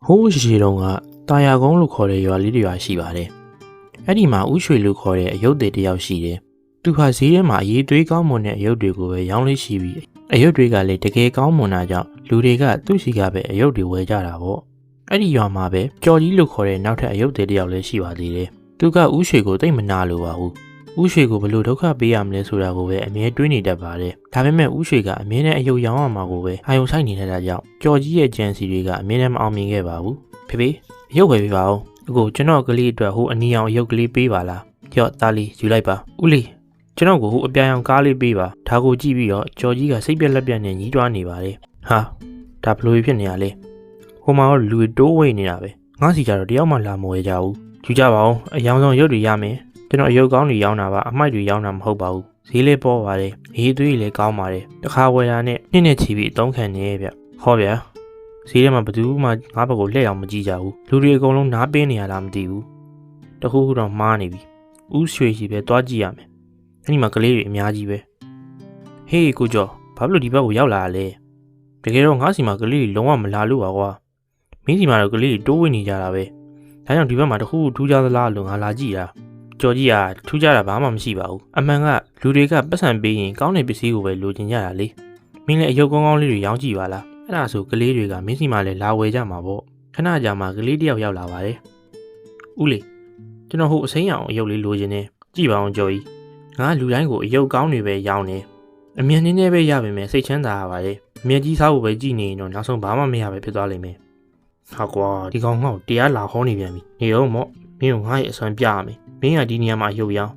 ဟိုးရှိတုန်းကတာယာကုန်းလို့ခေါ်တဲ့ရွာလေးတစ်ရွာရှိပါတယ်။အဲ့ဒီမှာဥရွှေလို့ခေါ်တဲ့အယုတ်တွေတစ်ယောက်ရှိတယ်။သူဟာဈေးထဲမှာအရေးသွေးကောင်းမွန်တဲ့အယုတ်တွေကိုပဲရောင်းလေးရှိပြီးအယုတ်တွေကလည်းတကယ်ကောင်းမွန်တာကြောင့်လူတွေကသူ့စီကပဲအယုတ်တွေဝယ်ကြတာပေါ့။အဲ့ဒီရွာမှာပဲကြော်ကြီးလို့ခေါ်တဲ့နောက်ထပ်အယုတ်တွေတစ်ယောက်လည်းရှိပါသေးတယ်။သူကဥရွှေကိုတိတ်မနာလို့ပါဘူး။ဥရွှေကိုဘလို့ဒုက္ခပေးရမလဲဆိုတာကိုပဲအမြဲတွေးနေတတ်ပါတယ်။ဒါပေမဲ့ဥရွှေကအမြဲတမ်းအယုတ်ရောင်းရမှာကိုပဲအာယုံဆိုင်နေတာကြောင့်ကြော်ကြီးရဲ့ကြံစီတွေကအမြဲတမ်းမအောင်မြင်ခဲ့ပါဘူး။ဖေအယုတ်ဝယ်ပေးပါဦးအခုကျွန်တော်ကလေးအတွက်ဟိုအနီအောင်အယုတ်ကလေးပေးပါလားကြော့သားလေးယူလိုက်ပါဦးလေးကျွန်တော်ကိုဟိုအပြာရောင်ကားလေးပေးပါဒါကိုကြည့်ပြီးတော့ကြော်ကြီးကစိတ်ပြက်လက်ပြက်နဲ့ညီးတွားနေပါတယ်ဟာဒါဘလို့ဖြစ်နေရလဲဟိုမှာတော့လူတွေတိုးဝိတ်နေတာပဲငါစီကြတော့တယောက်မှလာမဝဲကြဘူးယူကြပါဦးအယောင်ဆောင်ရုပ်တွေရမယ်ကျွန်တော်အယုတ်ကောင်းတွေရောင်းတာပါအမိုက်တွေရောင်းတာမဟုတ်ပါဘူးဈေးလေးပေါ်ပါတယ်အေးသွေးလည်းကောင်းပါတယ်တခါဝယ်တာနဲ့နှစ်နဲ့ချီပြီးအသုံးခံနေရဲ့ဗျဟောဗျာဈေးထဲမှာဘယ်သူမှငါ့ဘက်ကိုလှည့်အောင်မကြည့်ကြဘူးလူတွေအကုန်လုံးနားပင်းနေရလားမသိဘူးတခုခုတော့မှားနေပြီဥရွှေရှိပဲသွားကြည့်ရမယ်အဲ့ဒီမှာကလေးတွေအများကြီးပဲဟေးကိုကျော်ဘာလို့ဒီဘက်ကိုရောက်လာလဲတကယ်တော့ငါ့စီမှာကလေးတွေလုံးဝမလာလို့ပါကွာမင်းစီမှာတော့ကလေးတွေတိုးဝင်နေကြတာပဲဒါကြောင့်ဒီဘက်မှာတခုခုထူးခြားသလားလို့ငါလာကြည့်တာကျော်ကြီးကထူးခြားတာဘာမှမရှိပါဘူးအမှန်ကလူတွေကပတ်စံပေးရင်ကောင်းတဲ့ပစ္စည်းကိုပဲလိုချင်ကြတာလေမင်းလည်းအယုတ်ကောင်းကောင်းလေးတွေရောင်းကြည့်ပါလားအဲ့ဒါဆိုကလေးတွေကမင်းစီမှာလည်းလာဝယ်ကြမှာပေါ့ခဏကြာမှကလေးတယောက်ရောက်လာပါတယ်ဦးလေးကျွန်တော်ဟိုအစိမ်းရောင်အယုတ်လေးလိုချင်တယ်ကြည့်ပါအောင်ကျော်ကြီးငါလူတိုင်းကိုအယုတ်ကောင်းတွေပဲရောင်းတယ်အမြင်နည်းနည်းပဲရပါမယ်စိတ်ချမ်းသာရပါတယ်အမြင်ကြီးစားဖို့ပဲကြည့်နေရင်တော့နောက်ဆုံးဘာမှမရပဲဖြစ်သွားလိမ့်မယ်ဟာကွာဒီကောင်ငေါ့တရားလာဟောနေပြန်ပြီနေတော့မော့မင်းကငါ့ရဲ့အစွမ်းပြရမယ်မင်းကဒီနေရာမှာအယုတ်ရောင်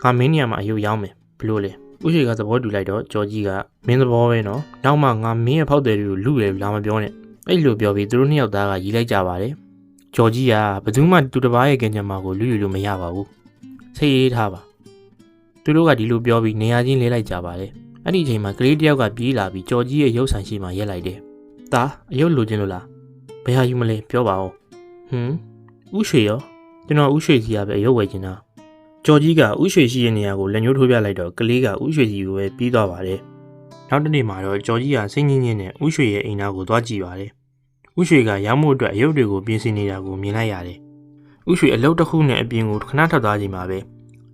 းငါမင်းနေရာမှာအယုတ်ရောင်းမယ်ဘလို့လဲဥရှိကသဘောတူလိုက်တော့ကျော်ကြီးကမင်းသဘောပဲနော်နောက်မှငါမင်းရဲ့ဖောက်တယ်တွေကိုလူတယ်လာမပြောနဲ့အဲ့လိုပြောပြီးသူတို့နှစ်ယောက်သားကရီးလိုက်ကြပါတယ်ကျော်ကြီးကဘယ်သူမှသူတစ်ပါးရဲ့ကင်ဂျမာကိုလူယူလို့မရပါဘူးစိတ်အေးထားပါသူတို့ကဒီလိုပြောပြီးနေရာချင်းလဲလိုက်ကြပါတယ်အဲ့ဒီအချိန်မှာကလေးတယောက်ကပြေးလာပြီးကျော်ကြီးရဲ့ရုပ်ဆိုင်ရှိမှရက်လိုက်တယ်ဒါအယုတ်လိုချင်လို့လားဘယ်ဟာယူမလဲပြောပါဦးဥရွှေရောကျွန်တော်ဥရွှေစီကပဲအယုတ်ဝယ်ချင်တာကျော်ကြီးကဥရွှေရှိတဲ့နေရာကိုလက်ညှိုးထိုးပြလိုက်တော့ကလေးကဥရွှေစီကိုပဲပြေးသွားပါတယ်နောက်တစ်နေ့မှာတော့ကျော်ကြီးကစိတ်ညစ်ညစ်နဲ့ဥရွှေရဲ့အိမ်သားကိုသွားကြည့်ပါတယ်ဥရွှေကရောင်းမှုအတွက်အယုတ်တွေကိုပြင်ဆင်နေတာကိုမြင်လိုက်ရတယ်ဥရွှေအလုပ်တစ်ခုနဲ့အပြင်ကိုခဏထွက်သွားချိန်မှာပဲ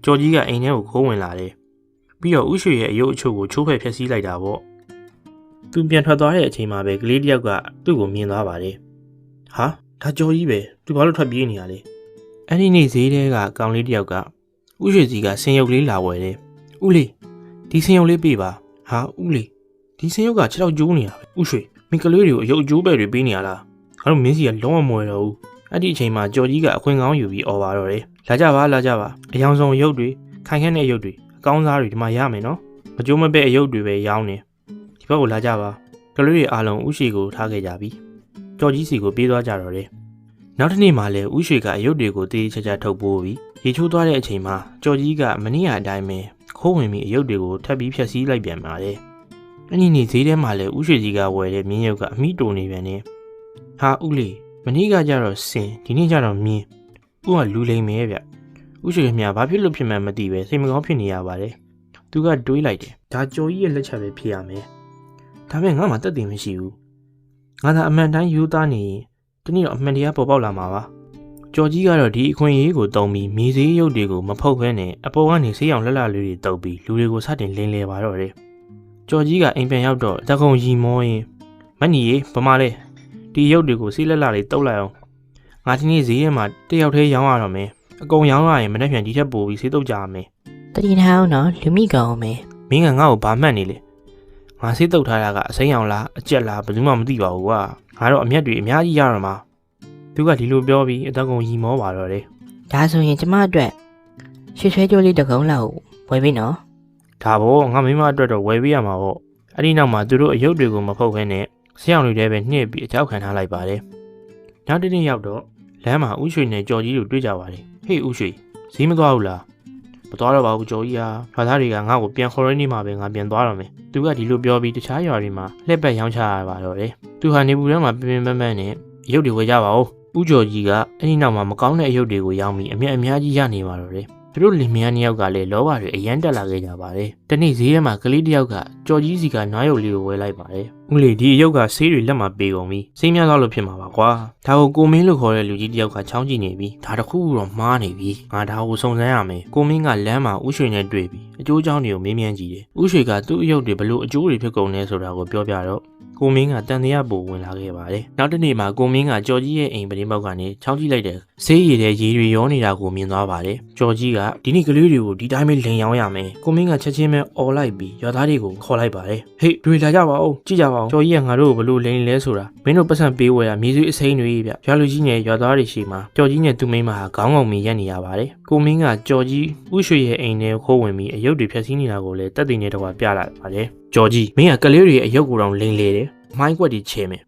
ကျော်ကြီးကအိမ်ထဲကိုခိုးဝင်လာတယ်ပြီးတော့ဥရွှေရဲ့အယုတ်အချို့ကိုချိုးဖဲ့ဖျက်ဆီးလိုက်တာပေါ့သူပြန်ထွက်သွားတဲ့အချိန်မှာပဲကလေးတယောက်ကသူ့ကိုမြင်သွားပါတယ်ဟာဒါကျော်ကြီးပဲသူဘာလို့ထွက်ပြေးနေရလဲအဲ့ဒီနေ့ဈေးထဲကကောင်လေးတယောက်ကဥရွှေစီကဆင်ရုပ်လေးလာဝယ်တယ်ဥလေးဒီဆင်ရုပ်လေးပေးပါဟာဥလေးဒီဆင်ရုပ်က6ကျိုးနေတာပဲဥရွှေမင်းကလေးတွေကိုအယုတ်အကျိုးပဲတွေပေးနေရလားငါတို့မင်းစီကလုံးဝမဝယ်တော့ဘူးအဲ့ဒီအချိန်မှာကျော်ကြီးကအခွင့်ကောင်းယူပြီးអော်ပါတော့တယ်လာကြပါအယောင်ဆောင်ရုပ်တွေခိုင်ခန့်တဲ့ရုပ်တွေအကောင်းစားတွေဒီမှာရမယ်နော်မကြိုးမပဲအယုတ်တွေပဲရောင်းနေဒီဘက်ကိုလာကြပါကလေးတွေအားလုံးဥရှိကိုထားခဲ့ကြပြီကျော်ကြီးစီကိုပြေးသွားကြတော့တယ်နောက်တစ်နေ့မှလည်းဥရွှေကအယုတ်တွေကိုတေးချာချာထုတ်ပိုးပြီးရေချိုးသွားတဲ့အချိန်မှာကျော်ကြီးကမနေ့ကအတိုင်းပဲခိုးဝင်ပြီးအယုတ်တွေကိုထပ်ပြီးဖျက်ဆီးလိုက်ပြန်ပါတယ်။အဲ့ဒီနေ့ဈေးထဲမှာလည်းဥရွှေကြီးကဝယ်တဲ့မြင်းရုပ်ကအမိတိုနေပြန်နေ။ဟာဥလေးမနေ့ကကြတော့စင်ဒီနေ့ကျတော့မြင်းဥကလူလိမ်မဲဗျ။ဥရွှေခင်ဗျာဘာဖြစ်လို့ဖြစ်မှန်းမသိပဲစိတ်မကောင်းဖြစ်နေရပါတယ်။သူကတွေးလိုက်တယ်။ဒါကျော်ကြီးရဲ့လက်ချက်ပဲဖြစ်ရမယ်။ဒါပေမဲ့ငါမှတက်တည်မရှိဘူး။ငါသာအမှန်တိုင်းယူသားနေရင်တနေ့တော့အမှန်တရားပေါ်ပေါက်လာမှာပါကျော်ကြီးကတော့ဒီအခွင့်အရေးကိုတုံးပြီးမြေစည်းရုပ်တွေကိုမဖုတ်ခဲနဲ့အပေါ်ကနေဆေးရောင်လှလှလေးတွေတုပ်ပြီးလူတွေကိုစတင်လင်းလဲပါတော့တယ်ကျော်ကြီးကအိမ်ပြန်ရောက်တော့တကုံရီမောရင်မနီရေဗမာလဲဒီရုပ်တွေကိုဆေးလှလှလေးတုပ်လိုက်အောင်ငါဒီနေ့ဈေးထဲမှာတယောက်တည်းရောင်းရတော့မယ်အကုန်ရောင်းရရင်မနေ့ပြန်ဒီထက်ပိုပြီးဆေးတုပ်ကြရမယ်တတိထားအောင်နော်လူမိကောင်မယ်မင်းကငါ့ကိုဘာမှတ်နေလဲငါဆေးတုပ်ထားတာကအစိမ်းရောင်လားအကြက်လားဘယ်သူမှမသိပါဘူးကွာငါတော့အမျက်တွေအများကြီးရတော့မှာသူကဒီလိုပြောပြီးအတကုံရီမောပါတော့တယ်ဒါဆိုရင်ကျမအတွက်ရွှေဆွဲကြိုးလေးတစ်ကုံလောက်ဝယ်ပေးနော်ဒါပေါ့ငါမိမအတွက်တော့ဝယ်ပေးရမှာပေါ့အဲ့ဒီနောက်မှာသူတို့အယုတ်တွေကိုမဖုတ်ခဲနဲ့ဆေးရောင်တွေထဲပဲနှိပ်ပြီးအကြောက်ခံထားလိုက်ပါတယ်နောက်တစ်နေ့ရောက်တော့လမ်းမှာဥရွှေနဲ့ကျော်ကြီးတို့တွေ့ကြပါတယ်ဟေးဥရွှေဈေးမသွားဘူးလားမသွားတော့ပါဘူးကျော်ကြီးဟာရွာသားတွေကငါ့ကိုပြန်ခေါ်ရနေမှာပဲငါပြန်သွားတော့မယ်သူကဒီလိုပြောပြီးတခြားရွာတွေမှာလှည့်ပတ်ရောင်းချရပါတော့တယ်သူဟာနေပူထဲမှာပင်ပန်းပန်းနဲ့အယုတ်တွေဝယ်ကြပါဦးဦးကျော်ကြီးကအဲ့ဒီနောက်မှာမကောင်းတဲ့အယုတ်တွေကိုရောင်းပြီးအမြတ်ကြီးရနေပါတော့တယ်သူတို့လင်မယားနှစ်ယောက်ကလည်းလောဘတွေအရန်တက်လာခဲ့ကြပါတယ်တနေ့ဈေးထဲမှာကလေးတစ်ယောက်ကကျော်ကြီးစီကနွားရုပ်လေးကိုဝယ်လိုက်ပါတယ် ဦးလေးဒီအယုတ်ကဆေးတွေလက်မှာပေးကုန်ပြီစိတ်များသွားလို့ဖြစ်မှာပါကွာဒါကိုကိုမင်းလို့ခေါ်တဲ့လူကြီးတယောက်ကချောင်းကြည့်နေပြီဒါတခုတော့မှားနေပြီငါဒါကိုစုံစမ်းရမယ်ကိုမင်းကလမ်းမှာဦးရွှေနဲ့တွေ့ပြီအကျိုးအကြောင်းတွေကိုမေးမြန်းကြည့်တယ်ဦးရွှေကသူ့အယုတ်တွေဘလို့အကျိုးတွေဖြစ်ကုန်လဲဆိုတာကိုပြောပြတော့ကိုမင်းကတန်တရားပို့ဝင်လာခဲ့ပါတယ်နောက်တစ်နေ့မှာကိုမင်းကကြော်ကြီးရဲ့အိမ်ပတင်းပေါက်ကနေချောင်းကြည့်လိုက်တယ်ဆေးရည်တဲ့ရေတွေရောနေတာကိုမြင်သွားပါတယ်ကြော်ကြီးကဒီနေ့ကလေးတွေကိုဒီတိုင်းပဲလိန်ရောင်းရမယ်ကိုမင်းကချက်ချင်းပဲអော်လိုက်ပြီးရွာသားတွေကိုခေါ်လိုက်ပါတယ်ဟေးတွေလာကြပါဦးကြည့်ကြပါဦးကြော်ကြီးကငါတို့ကိုဘလို့လိန်လဲဆိုတာမင်းတို့ပတ်စံပေးဝယ်ရမြေဆွေးအစိမ်းတွေဗျရွာလူကြီးနဲ့ရွာသားတွေရှိမှာကြော်ကြီးနဲ့သူ့မိန်းမဟာခေါင်းငုံမီရက်နေရပါတယ်ကိုမင်းကကြော်ကြီးဥရွှေရဲ့အိမ်ထဲခိုးဝင်ပြီးအယုတ်တွေဖျက်ဆီးနေတာကိုလည်းတက်တည်နေတော့ပြလာပါတယ်ကြော်ကြီးမင်းကကလေးတွေအယုတ်ကိုတောင်လိန်လေတယ်မိုင်းကွက်တွေချဲမယ်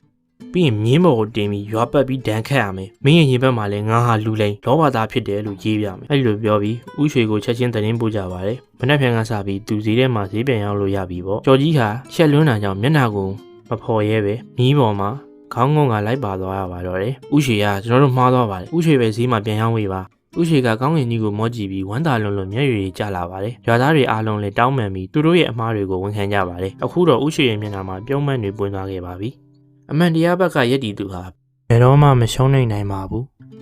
ပြီးရင်မြင်းမော်ကိုတင်ပြီးရွာပတ်ပြီးဒဏ်ခတ်ရမယ်မင်းရဲ့ရင်ဘက်မှာလည်းငါဟာလူလိန်လောဘသားဖြစ်တယ်လို့ရေးပြမယ်အဲ့လိုပြောပြီးဥရွှေကိုချက်ချင်းသတင်းပို့ကြပါတယ်မနက်ဖြန်ကစပြီးသူဈေးထဲမှာဈေးပြန်ရောက်လို့ရပြီပေါ့ကြော်ကြီးဟာရှက်လွန်းတာကြောင့်မျက်နှာကိုမဖော်ရဲပဲမီးပေါ်မှာခေါင်းငုံကလိုက်ပါသွားရပါတော့တယ်ဥရွှေကကျွန်တော်တို့မှားသွားပါတယ်ဥရွှေပဲဈေးမှာပြန်ရောက်ဝေးပါဥရွှေကကောင်းကင်ကြီးကိုမော့ကြည့်ပြီးဝမ်းသာလွန်လွန်မျက်ရည်တွေကျလာပါတယ်။ရွာသားတွေအားလုံးလည်းတောင်းပန်ပြီးသူတို့ရဲ့အမှားတွေကိုဝန်ခံကြပါတယ်။အခုတော့ဥရွှေရဲ့မျက်နှာမှာပြုံးမှန်တွေပွင့်သွားခဲ့ပါပြီ။အမှန်တရားဘက်ကယက်တီသူဟာဘယ်တော့မှမရှုံးနိုင်ပါဘူး။